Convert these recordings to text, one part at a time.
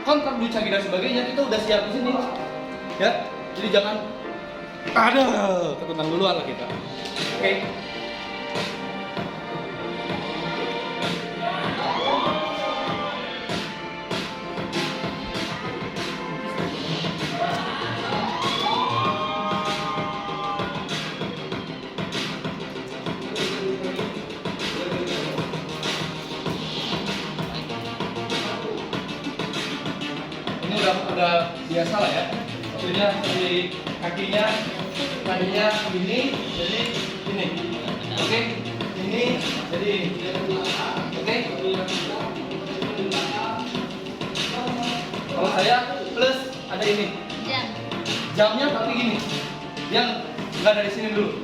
kontrak duit cagi dan sebagainya kita udah siap di sini, ya. Jadi jangan ada ketentang duluan lah kita. Oke. Udah biasa lah ya. Maksudnya di kakinya ini jadi ini. Oke. Ini jadi ini. Oke. Kalau saya plus ada ini. Jamnya tapi gini. Yang nggak dari sini dulu.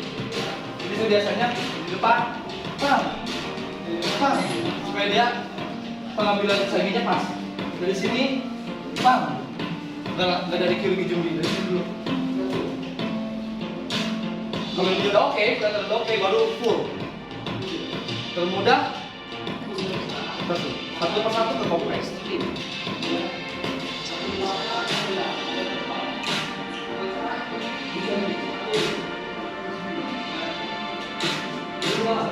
Jadi itu biasanya di depan, supaya dia pengambilan saginya pas. Dari sini nggak dari kiri ke jumbi, dari sini dulu. Kalau ini udah oke, udah oke, baru full. Termudah, satu persatu ke kompres. Keluar.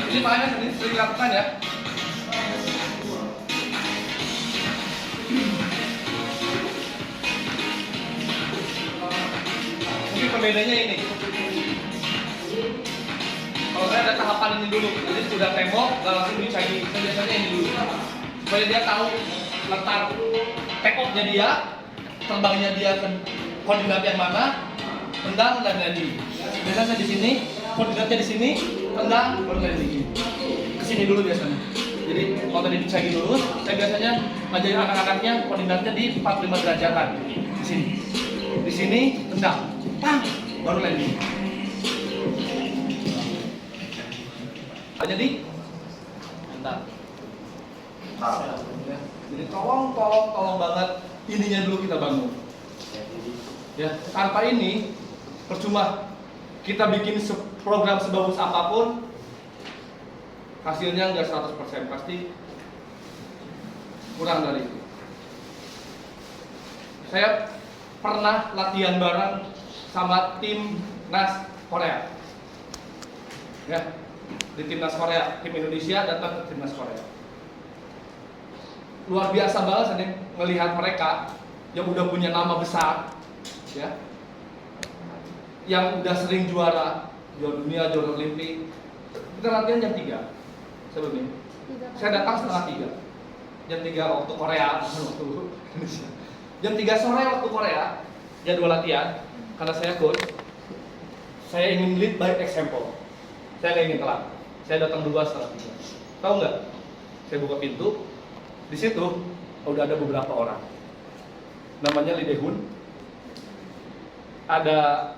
Ini makanya sering dilakukan ya. Mungkin perbedaannya ini. Kalau saya ada tahapan ini dulu, jadi sudah tembok, nggak langsung dicagi. Saya biasanya ini dulu, supaya dia tahu letak take off-nya dia, terbangnya dia ke koordinat yang mana, tendang dan landing. Biasanya saya di sini, koordinatnya di sini, tendang baru landing. Kesini dulu biasanya. Jadi kalau tadi dicagi dulu, saya biasanya ngajarin anak-anaknya koordinatnya di 45 derajatan. Di sini, di sini tendang, baru landing. Jadi, bentar. Jadi tolong banget ininya dulu kita bangun. Ya, tanpa ini percuma kita bikin program sebagus apapun, hasilnya nggak 100%, pasti kurang dari itu. Saya pernah latihan bareng sama timnas Korea. Ya. Di timnas Korea, tim Indonesia datang ke timnas Korea. Luar biasa banget saya melihat mereka yang udah punya nama besar, ya, yang udah sering juara dunia, juara Olimpik. Kita latihan jam 3 sebelumnya. Saya datang setengah 3. Jam 3 waktu Korea, waktu Indonesia. Jam 3 sore waktu Korea, jadwal latihan. Karena saya coach, saya ingin lead by example. Saya nggak ingin telat. Saya datang 2:30. Tahu nggak? Saya buka pintu. Di situ udah ada beberapa orang. Namanya Lee Dae-hun. Ada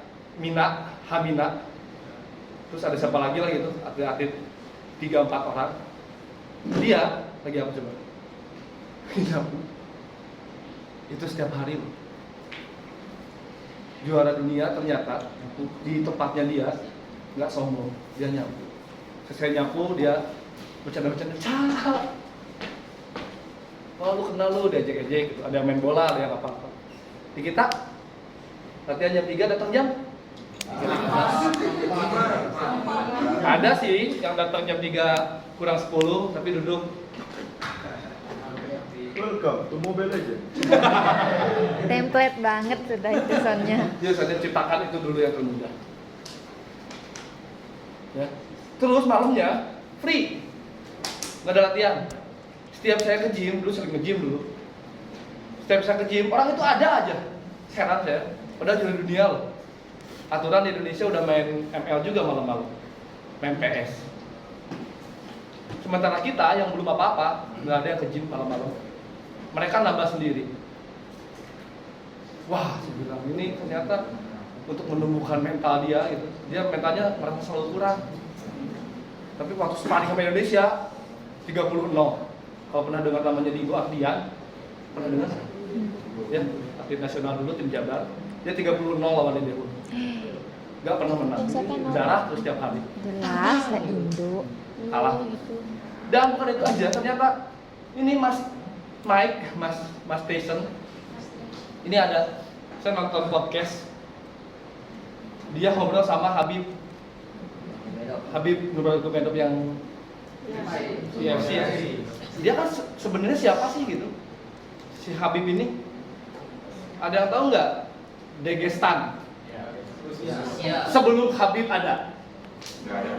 Hamina. Terus ada siapa lagi lah gitu, atlet-atlet 3-4 orang. Dia lagi apa coba? Nyapu. Itu setiap hari loh. Juara dunia ternyata di tempatnya dia, nggak sombong, dia nyapu. Saya nyapu, dia bercanda-bercanda, oh lu kenal lu, dia ejek-ejek gitu. Ada yang main bola, ada yang apa-apa. Di kita latihan jam 3, datang jam 3. Ada sih yang datang jam 3 kurang 10 tapi duduk. welcome to Mobile Legends. Template banget sudah itu soundnya. Dia saja ciptakan itu dulu yang termudah. Ya. Terus malamnya free, nggak ada latihan. Setiap saya ke gym, dulu sering nge-gym dulu. Setiap saya ke gym, orang itu ada aja. Heran saya, padahal juara dunia loh. Aturan di Indonesia udah main ML juga malam-malam, main PS. Sementara kita yang belum apa-apa, nggak ada yang ke gym malam-malam. Mereka nambah sendiri. Wah, saya bilang ini ternyata untuk menumbuhkan mental dia gitu. Dia mentalnya merasa selalu kurang. Tapi waktu sparring sama Indonesia 30-0. Kalau pernah dengar namanya Diego Ardian, pernah dengar? Ya, atlet nasional dulu tim Jabar. Dia 30-0 lawan dia pun. Gak pernah menang. Darah terus tiap hari. Jelas lah Indo. Kalah. Dan bukan itu aja, ternyata ini Mas Mike, Mas Tyson. Ini ada, saya nonton podcast. Dia ngobrol sama Habib Nurmagomedov yang UFC ya. Dia kan sebenarnya siapa sih gitu? Si Habib ini ada yang tahu nggak? Dagestan. Sebelum Habib ada. Nggak ada.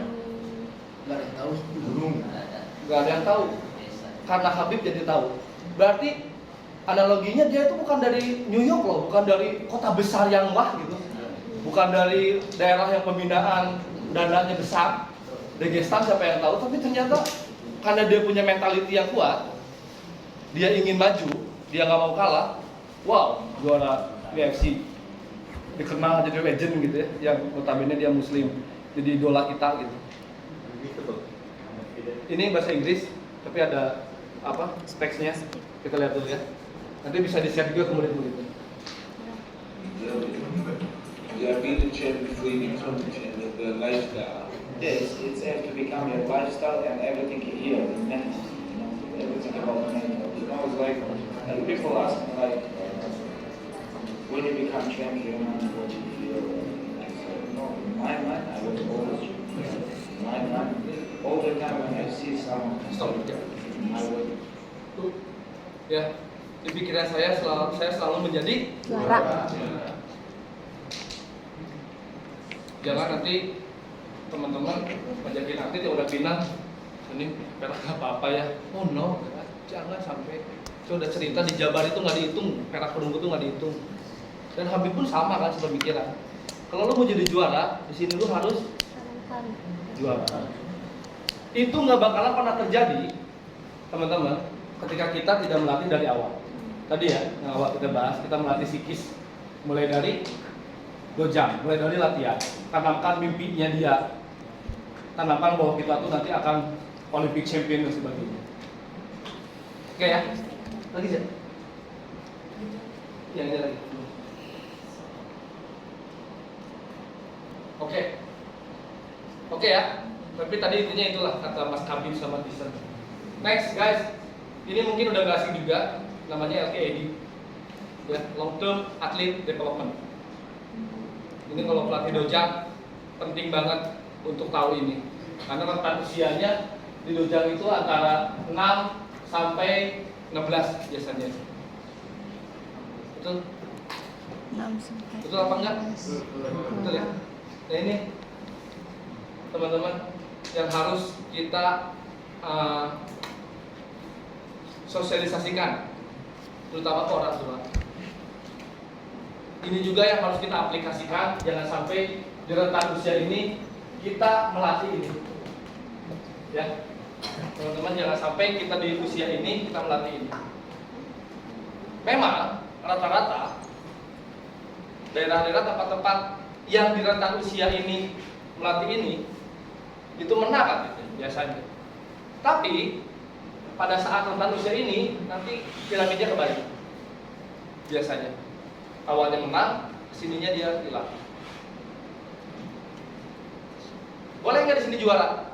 Nggak ada yang tahu. Gunung. Nggak ada yang tahu. Karena Habib jadi tahu. Berarti analoginya dia itu bukan dari New York loh, bukan dari kota besar yang wah gitu. Bukan dari daerah yang pembinaan dananya besar. Dagestan siapa yang tahu, tapi ternyata karena dia punya mentality yang kuat, dia ingin maju, dia nggak mau kalah. Wow, juara UFC, dikenal jadi legend gitu ya, yang notabene dia Muslim, jadi idola kita gitu. Ini bahasa Inggris, tapi ada apa speksnya, kita lihat dulu ya. Nanti bisa di-share juga ke murid-muridnya. You have been to change between the lifestyle. Yes, it's have to become your lifestyle and everything here, mental, everything about mental. It's like people ask me like, when you become champion, what do you feel? I said, no, my mind, I was always my mind. All the time when I see someone, Stop. I would. Ya, di pikiran saya selalu menjadi Juara. Jangan nanti teman-teman menjadi atlet yang udah pinang ini perak apa ya, oh no, jangan sampai. Saya udah cerita di Jabar itu nggak dihitung, perak perunggu itu nggak dihitung. Dan Habib pun sama kan sepemikiran. Kalau lu mau jadi juara, di sini lu harus juara. Itu nggak bakalan pernah terjadi, teman-teman, ketika kita tidak melatih dari awal. Tadi ya, yang awal kita bahas, kita melatih psikis mulai dari dojang, mulai dari latihan. Tanamkan mimpinya dia, tanamkan bahwa kita tuh nanti akan Olympic champion dan sebagainya. Oke ya, lagi aja. Ya, ini lagi. Oke ya. Tapi tadi intinya itulah kata Mas Kabir sama Tyson. Next guys, ini mungkin udah gak asing juga, namanya LKAD, ya, Long Term Athlete Development. Ini kalau pelatih dojang penting banget untuk tahu ini, karena rentang usianya di dojang itu antara 6 sampai 16 biasanya. Betul? 6 sampai. Betul apa enggak? Betul ya. Nah ini teman-teman yang harus kita sosialisasikan, terutama ke orang tua. Ini juga yang harus kita aplikasikan, jangan sampai di rentang usia ini kita melatih ini. Ya, teman-teman, jangan sampai kita di usia ini kita melatih ini. Memang rata-rata daerah-daerah tempat-tempat yang di rentang usia ini melatih ini itu menang gitu, biasanya. Tapi pada saat rentang usia ini nanti piramidnya kebalik biasanya. Awalnya menang, kesininya dia hilang. Boleh nggak di sini juara?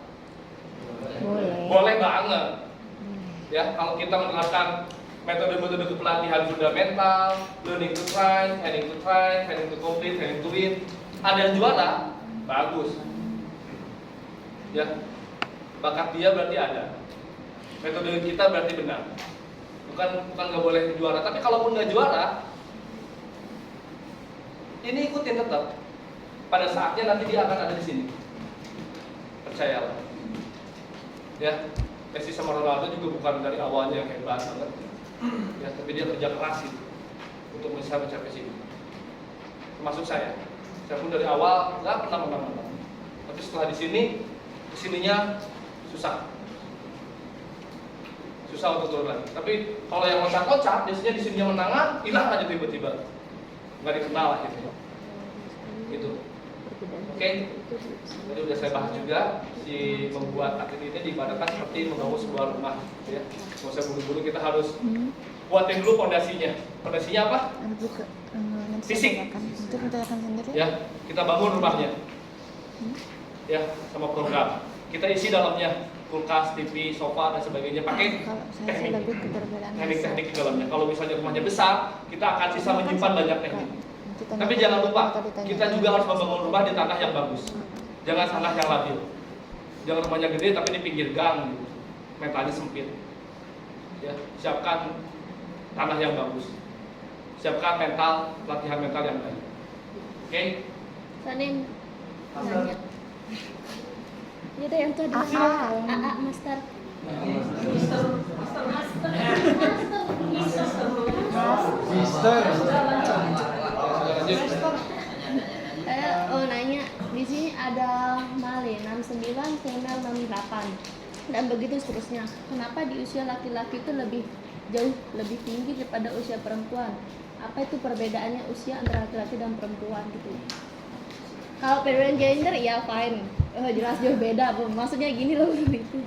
Boleh. Boleh banget. Ya, kalau kita menerapkan metode-metode kepelatihan fundamental, learning to try, training to complete, training to win, ada yang juara, bagus. Ya, bakat dia berarti ada. Metode kita berarti benar. bukan nggak boleh juara, tapi kalaupun nggak juara, ini ikutin tetap. Pada saatnya nanti dia akan ada di sini, percayalah. Ya, Messi sama Ronaldo juga bukan dari awalnya yang hebat banget, ya, tapi dia kerja keras gitu untuk bisa mencapai sini. Termasuk saya pun dari awal nggak pernah menang-menang, tapi setelah di sini, kesininya susah untuk turun lagi. Tapi kalau yang loncat-loncat, biasanya di sininya menangan, hilang aja tiba-tiba, nggak dikenal lah gitu. Gitu. Oke, tadi udah saya bahas juga, si membuat atlet ini diibaratkan seperti membangun sebuah rumah, ya. Kalau saya buru-buru kita harus buatin dulu fondasinya. Fondasinya apa? Fisik. Untuk menceritakan sendiri. Ya, kita bangun rumahnya. Ya, sama program. Kita isi dalamnya kulkas, TV, sofa dan sebagainya pakai Kalau saya sih lebih ke perbedaan teknik di dalamnya. Kalau misalnya rumahnya besar, kita akan sisa menyimpan banyak teknik. Tapi jangan lupa, kita juga harus membangun rumah di tanah yang bagus. Jangan tanah yang labil. Jangan rumahnya gede tapi di pinggir gang, gitu. Mentalnya sempit. Ya, siapkan tanah yang bagus. Siapkan latihan mental yang baik. Oke? Sanin nanya. Jadi yang tadi AA Master. Saya nanya, di sini ada Male 69, female 68 dan begitu seterusnya. Kenapa di usia laki-laki itu jauh lebih tinggi daripada usia perempuan? Apa itu perbedaannya usia antara laki-laki dan perempuan gitu? Kalau perbedaan gender ya fine, jelas jauh beda. Maksudnya gini loh gitu.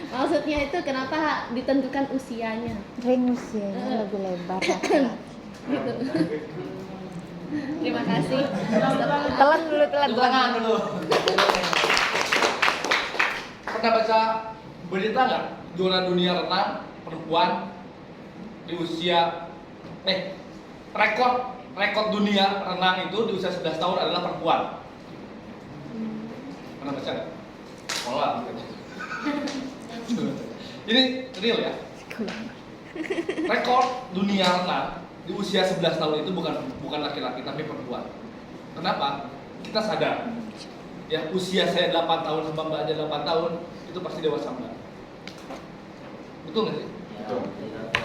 Maksudnya itu kenapa ditentukan usianya? Ring usianya lebih lebar. Gitu. Terima kasih. Telan dulu. Pernah baca berita nggak? Juara dunia renang perempuan di usia rekor dunia renang itu di usia 11 tahun adalah perempuan. Pernah baca nggak? Sekolah. Ini real ya. Rekor dunia renang di usia 11 tahun itu bukan laki-laki tapi perempuan. Kenapa? Kita sadar ya, usia saya 8 tahun sama Mbak aja 8 tahun itu pasti dewasa Mbak. Betul nggak sih? Betul.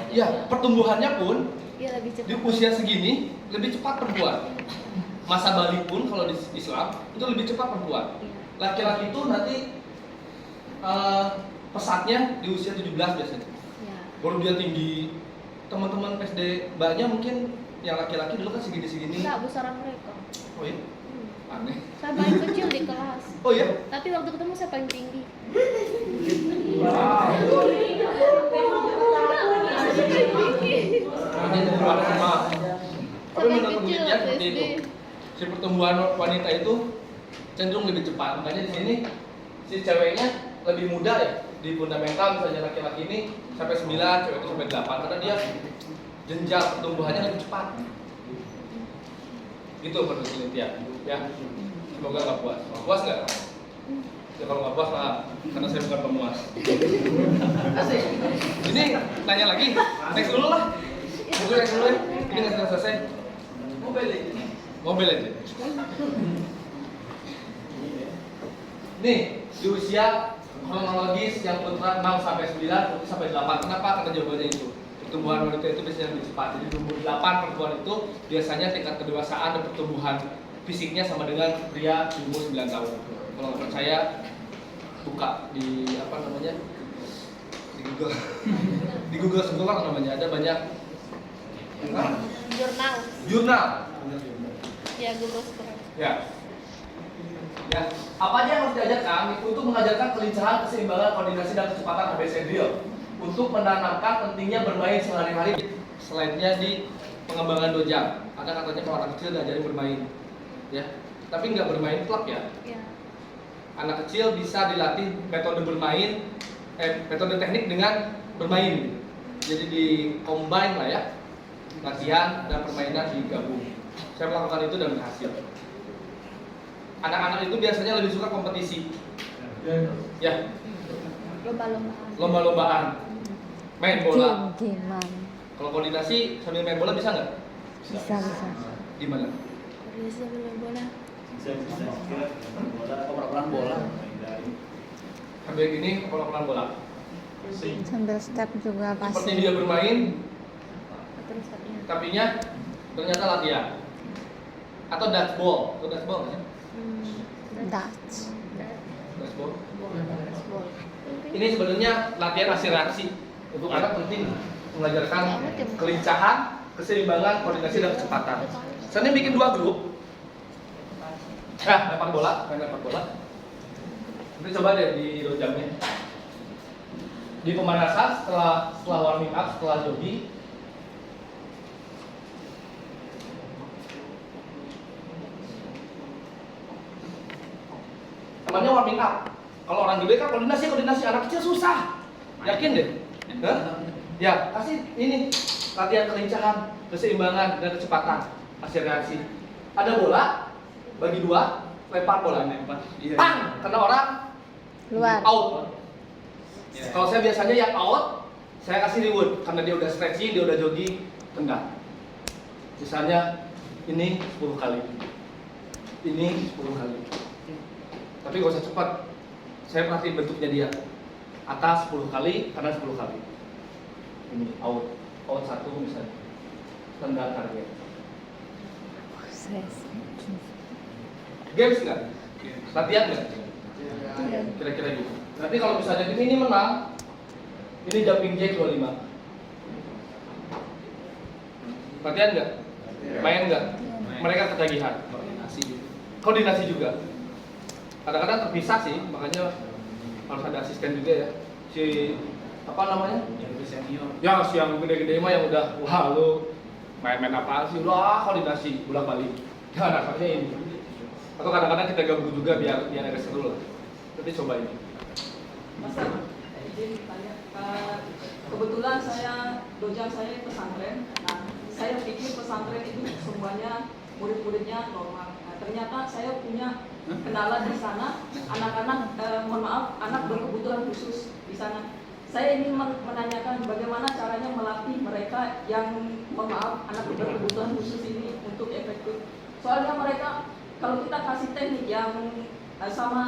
Ya, pertumbuhannya pun Iya lebih cepat. di usia segini lebih cepat perempuan. Masa balik pun kalau di Islam itu lebih cepat perempuan. Laki-laki itu nanti pesatnya di usia 17 biasanya. Ya. Baru dia tinggi. Teman-teman SD Mbaknya mungkin yang laki-laki dulu kan segini-segini. Enggak, besaran mereka. Oh iya? Aneh. Saya paling kecil di kelas. Oh iya? Tapi waktu ketemu saya paling tinggi. Tapi menurut penelitian seperti itu, si pertumbuhan wanita itu cenderung lebih cepat. Makanya di sini si ceweknya lebih muda ya di fundamental, misalnya laki-laki ini sampai 9, cewek itu sampai 8 karena dia jenjang pertumbuhannya lebih cepat. Gitu menurut penelitian ya. Semoga nggak puas. Puas nggak? Ya kalau nggak puas maaf, karena saya bukan pemuas. Asik. Ini tanya lagi, next dulu lah. Buku next dulu ya. Ini nggak selesai. Mobil aja. Nih, di usia kronologis yang putra 6 sampai 9, putri sampai 8. Kenapa? Karena jawabannya itu. Pertumbuhan wanita itu biasanya lebih cepat. Jadi di umur 8 perempuan itu biasanya tingkat kedewasaan dan pertumbuhan fisiknya sama dengan pria di umur 9 tahun. Kalau nggak percaya, buka di apa namanya? Di Google. Di Google Scholar namanya ada banyak jurnal. Ya, Google Scholar. Ya. Ya, apa aja yang harus diajarkan? Untuk mengajarkan kelincahan, keseimbangan, koordinasi dan kecepatan ABCD untuk menanamkan pentingnya bermain sehari-hari. Slide-nya di pengembangan dojang. Ada katanya kalau anak kecil diajarin bermain, ya. Tapi nggak bermain klub ya. Ya. Anak kecil bisa dilatih metode bermain, metode teknik dengan bermain. Jadi di combine lah ya, latihan dan permainan digabung. Saya melakukan itu dan berhasil. Anak-anak itu biasanya lebih suka kompetisi. Ya, Lomba-lombaan. lomba-lombaan. Main bola. Game-gamean. Kalau koordinasi sambil main bola bisa nggak? Bisa. Gimana? Bisa bola-bola. Oper-operan bola. Sambil gini, bola bola. Sambil step juga Seperti pasti. dia bermain, Terus katanya. tapinya ternyata latihan. Atau dodgeball, atau dodgeball nggak sih? Dutch. Dodgeball. Baseball. Ini sebenarnya latihan hasil reaksi. Untuk anak penting mengajarkan kelincahan, keseimbangan, koordinasi dan kecepatan. Saya bikin 2 grup. Lempar bola, main lempar bola. Nanti coba deh di dojamnya. Di pemanasan setelah warming up, setelah jogging, namanya warming up. Kalau orang gede kan koordinasi, anak kecil susah. Yakin deh. Hah? Ya, kasih ini latihan kelincahan, keseimbangan dan kecepatan, hasil reaksi. Ada bola, bagi 2, lempar bola. Pang, kena orang, Luar. out. Kalau saya biasanya yang out, saya kasih reward karena dia udah stretching, dia udah jogging, tendang. Sisanya ini 10 kali. Ini 10 kali. Tapi gak usah cepat. Saya perhatiin bentuknya dia. Atas 10 kali, kanan 10 kali. Ini out 1 misalnya. Tendang target. Stres. Games nggak? Latihan nggak? Kira-kira gitu. Nanti kalau misalnya ini menang, ini jumping jack 25. Latihan nggak? Main nggak? Mereka ketagihan. Koordinasi juga. Kadang-kadang terpisah sih, makanya harus ada asisten juga ya. Si apa namanya? Ya, si yang gede-gede mah yang udah, wah lu main-main apa sih? Udah koordinasi bolak-balik. Jangan asalnya ini. Atau kadang-kadang kita gabung juga biar agak seru lah. Nanti coba ini. Mas, izin tanya. Kebetulan dojang saya pesantren. Nah, saya pikir pesantren itu semuanya murid-muridnya normal. Nah, ternyata saya punya kendala di sana. Anak-anak, mohon maaf, anak berkebutuhan khusus di sana. Saya ingin menanyakan bagaimana caranya melatih mereka yang, mohon maaf, anak berkebutuhan khusus ini untuk efektif. Soalnya mereka, kalau kita kasih teknik yang sama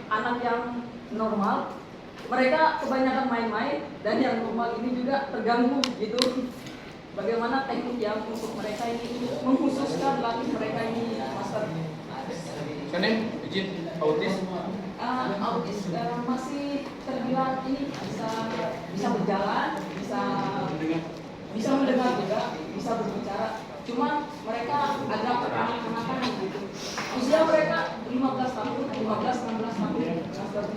anak yang normal, mereka kebanyakan main-main dan yang normal ini juga terganggu gitu. Bagaimana teknik yang untuk mereka ini mengkhususkan latih mereka ini, Master? Kan izin autis. Autis masih terbilang ini bisa berjalan, bisa mendengar juga, bisa berbicara. Cuman mereka agak kanak-kanakan gitu. Usia mereka 15 tahun, 15-16 tahun.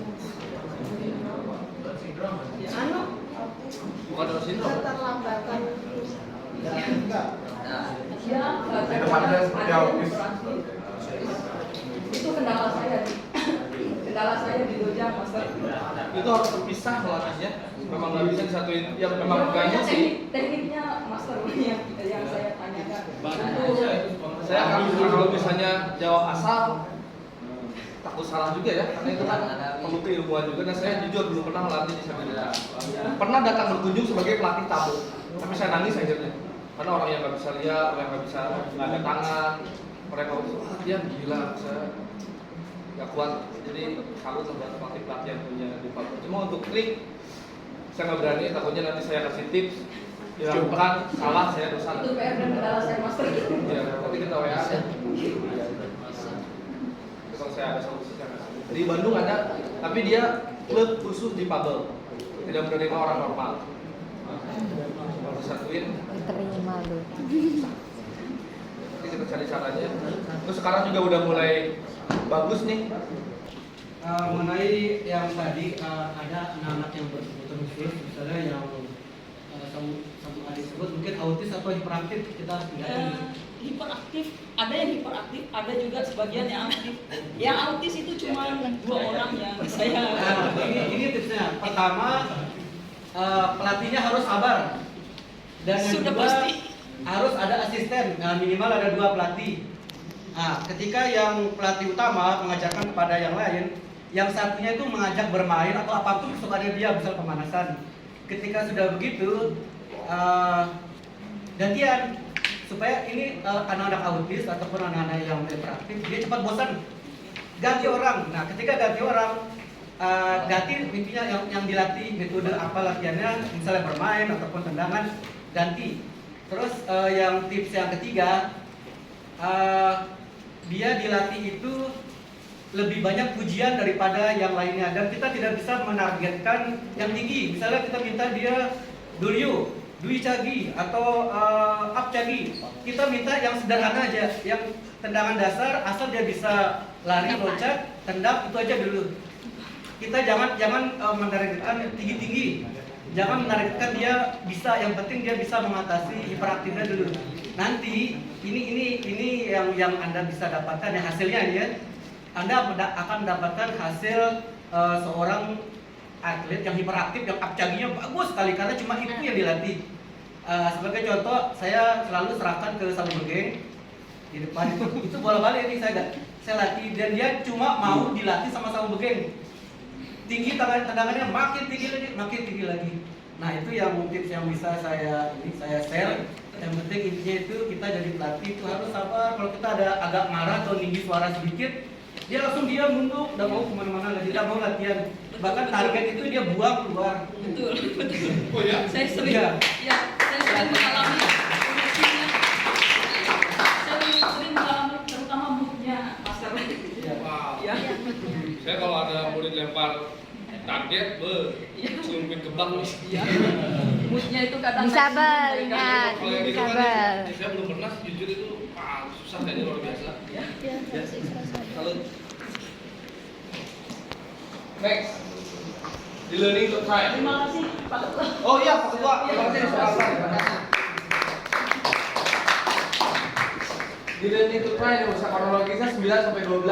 Bukan ada sindrom. Keterlambatan. Ya, Depannya seperti autis. itu kendala saya. Kendala saya di dojang, Master. Itu harus terpisah melatihnya. Memang nggak bisa disatuin. Yang memang banyak sih. Tekniknya Master yang saya tanyakan. Saya akan kalau misalnya jawab asal takut salah juga ya, karena itu kan perlu keilmuan juga. Dan saya jujur belum pernah melatih disabilitas. Pernah datang berkunjung sebagai pelatih tabu, tapi saya nangis akhirnya. Karena orang yang nggak bisa lihat, orang yang nggak bisa nggak ada tangan, mereka dia gila, saya nggak kuat. Jadi salut sama pelatih yang punya departemen. Cuma untuk klik, saya nggak berani. Takutnya nanti saya kasih tips, dilakukan salah, saya dosa. Itu PR dan kendala saya, Master. Ya, nanti kita WA ya. Kalau saya ada solusi saya kasih. Di Bandung ada, tapi dia klub khusus di Pabel, tidak menerima orang normal. Kalau disatuin, Diterima dulu. nanti kita cari caranya. Terus sekarang juga udah mulai bagus nih. Mengenai yang tadi ada anak-anak yang berkebutuhan khusus, misalnya yang sama adik sebut mungkin autis atau hiperaktif, kita tidak Hiperaktif, ada yang hiperaktif, ada juga sebagian yang aktif. Yang autis itu cuma 2 orang yang saya. ini tipsnya. Pertama, pelatihnya harus sabar. Dan yang Sudah kedua, pasti. harus ada asisten. Nah, minimal ada 2 pelatih. Nah, ketika yang pelatih utama mengajarkan kepada yang lain, yang satunya itu mengajak bermain atau apapun kesukaan dia, misal pemanasan. Ketika sudah begitu, gantian supaya ini anak-anak autis ataupun anak-anak yang hiperaktif dia cepat bosan, ganti orang. Nah ketika ganti orang, ganti intinya yang dilatih metode apa latihannya, misalnya bermain ataupun tendangan, ganti. Terus yang tips yang ketiga, dia dilatih itu lebih banyak pujian daripada yang lainnya, dan kita tidak bisa menargetkan yang tinggi. Misalnya kita minta dia Dui Chagi atau Up Chagi, kita minta yang sederhana aja, yang tendangan dasar asal dia bisa lari, loncat, tendang, itu aja dulu. Kita jangan menargetkan tinggi-tinggi, jangan menargetkan dia bisa, yang penting dia bisa mengatasi hiperaktifnya dulu. Nanti ini yang Anda bisa dapatkan ya hasilnya ya. Anda akan mendapatkan hasil seorang atlet yang hiperaktif, yang apcaginya bagus sekali karena cuma itu yang dilatih. Sebagai contoh, saya selalu serahkan ke Saung Begeng di depan itu bola balik ini saya latih, dan dia cuma mau dilatih sama Saung Begeng. Tinggi tendangannya makin tinggi lagi. Nah itu yang mungkin yang bisa saya share. Yang penting intinya itu kita jadi pelatih itu harus sabar. Kalau kita ada agak marah atau tinggi suara sedikit, dia langsung nunduk, udah mau kemana-mana lagi, tidak mau latihan. Bahkan target itu dia buang keluar. Betul. Oh ya? Saya sering, Iya. ya, saya sering mengalami kondisinya. Saya sering mengalami terutama moodnya master. Wow. Ya. Saya kalau ada murid lempar target, celupin ke belakang. Iya. Moodnya itu kadang Disabar, naik, ingat. Kalau yang gitu kan, Sabar. saya belum pernah, jujur itu susah kayaknya luar biasa. Ya, harus ekstra sabar. Kalau next, di learning to try. Terima kasih Pak Ketua. Oh iya, Pak Ketua, terima kasih soal di learning to try nih, usaha kronologisnya 9 sampai 12.